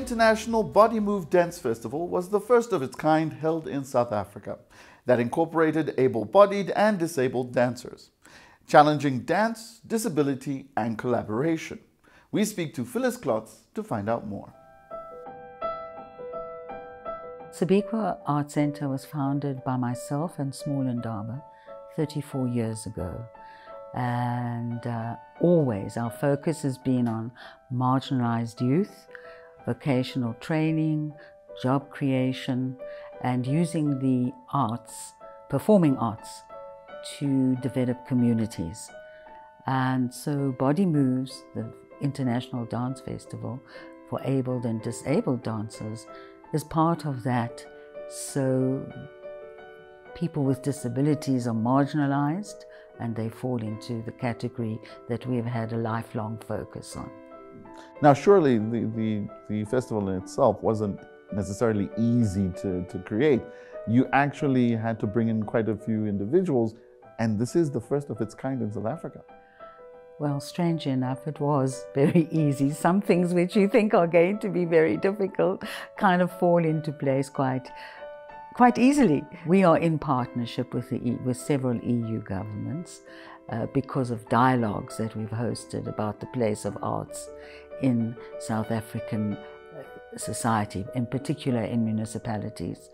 International Body Move Dance Festival was the first of its kind held in South Africa that incorporated able-bodied and disabled dancers, challenging dance, disability, and collaboration. We speak to Phyllis Klotz to find out more. Sabikwa Art Centre was founded by myself and Small Ndaba 34 years ago. And always our focus has been on marginalized youth, vocational training, job creation, and using the arts, performing arts, to develop communities. And so Body Moves, the International Dance Festival for abled and disabled dancers, is part of that. So people with disabilities are marginalized and they fall into the category that we've had a lifelong focus on. Now, surely the festival in itself wasn't necessarily easy to create. You actually had to bring in quite a few individuals, and this is the first of its kind in South Africa. Well, strange enough, it was very easy. Some things which you think are going to be very difficult kind of fall into place quite easily. We are in partnership with several EU governments because of dialogues that we've hosted about the place of arts in South African society, in particular in municipalities.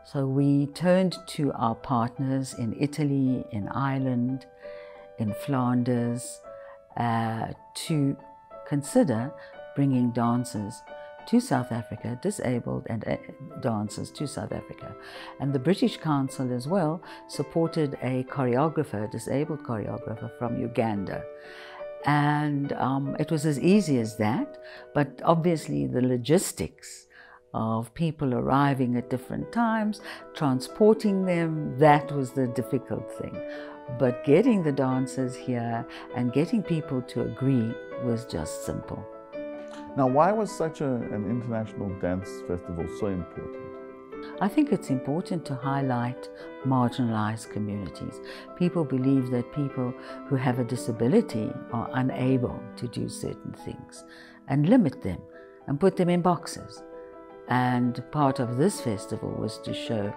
So we turned to our partners in Italy, in Ireland, in Flanders, to consider bringing dancers to South Africa, disabled and dancers to South Africa. And the British Council as well supported a choreographer, disabled choreographer from Uganda. And it was as easy as that, but obviously the logistics of people arriving at different times, transporting them, that was the difficult thing. But getting the dancers here and getting people to agree was just simple. Now, why was such an international dance festival so important? I think it's important to highlight marginalized communities. People believe that people who have a disability are unable to do certain things and limit them and put them in boxes. And part of this festival was to show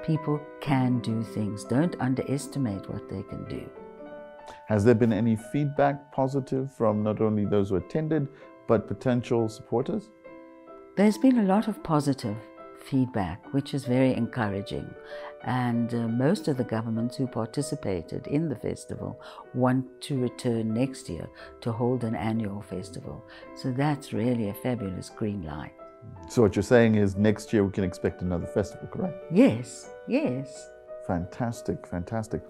people can do things. Don't underestimate what they can do. Has there been any feedback positive from not only those who attended, but potential supporters? There's been a lot of positive feedback, which is very encouraging. And most of the governments who participated in the festival want to return next year to hold an annual festival. So that's really a fabulous green light. So what you're saying is next year we can expect another festival, correct? Yes, yes. Fantastic, fantastic.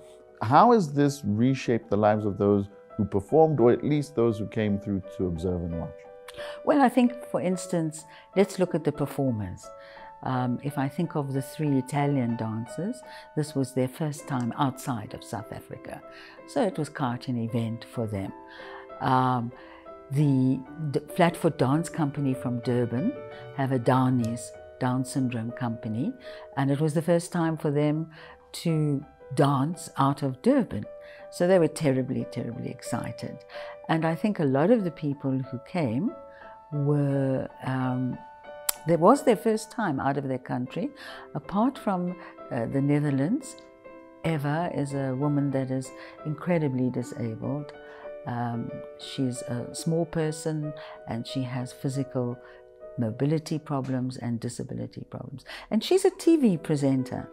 How has this reshaped the lives of those who performed, or at least those who came through to observe and watch? Well, I think, for instance, let's look at the performers. If I think of the 3 Italian dancers, this was their first time outside of South Africa. So it was quite an event for them. The Flatfoot Dance Company from Durban have a Downies, Down syndrome company, and it was the first time for them to dance out of Durban. So they were terribly, terribly excited. And I think a lot of the people who came were, it was their first time out of their country. Apart from the Netherlands, Eva is a woman that is incredibly disabled. She's a small person and she has physical mobility problems and disability problems. And she's a TV presenter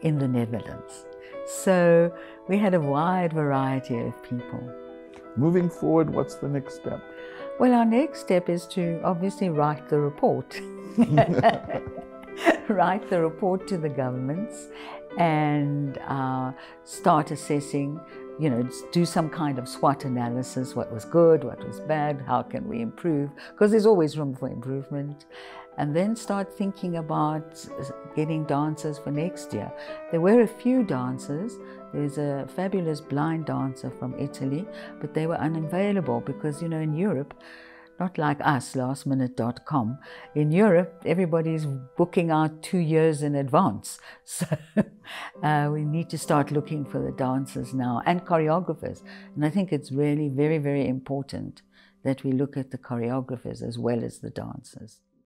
in the Netherlands. So we had a wide variety of people. Moving forward, what's the next step? Well, our next step is to obviously write the report. Write the report to the governments and start assessing, you know, do some kind of SWOT analysis, what was good, what was bad, how can we improve, because there's always room for improvement. And then start thinking about getting dancers for next year. There were a few dancers. There's a fabulous blind dancer from Italy, but they were unavailable because, you know, in Europe, not like us, lastminute.com. In Europe, everybody's booking out 2 years in advance. So we need to start looking for the dancers now and choreographers. And I think it's really very, very important that we look at the choreographers as well as the dancers.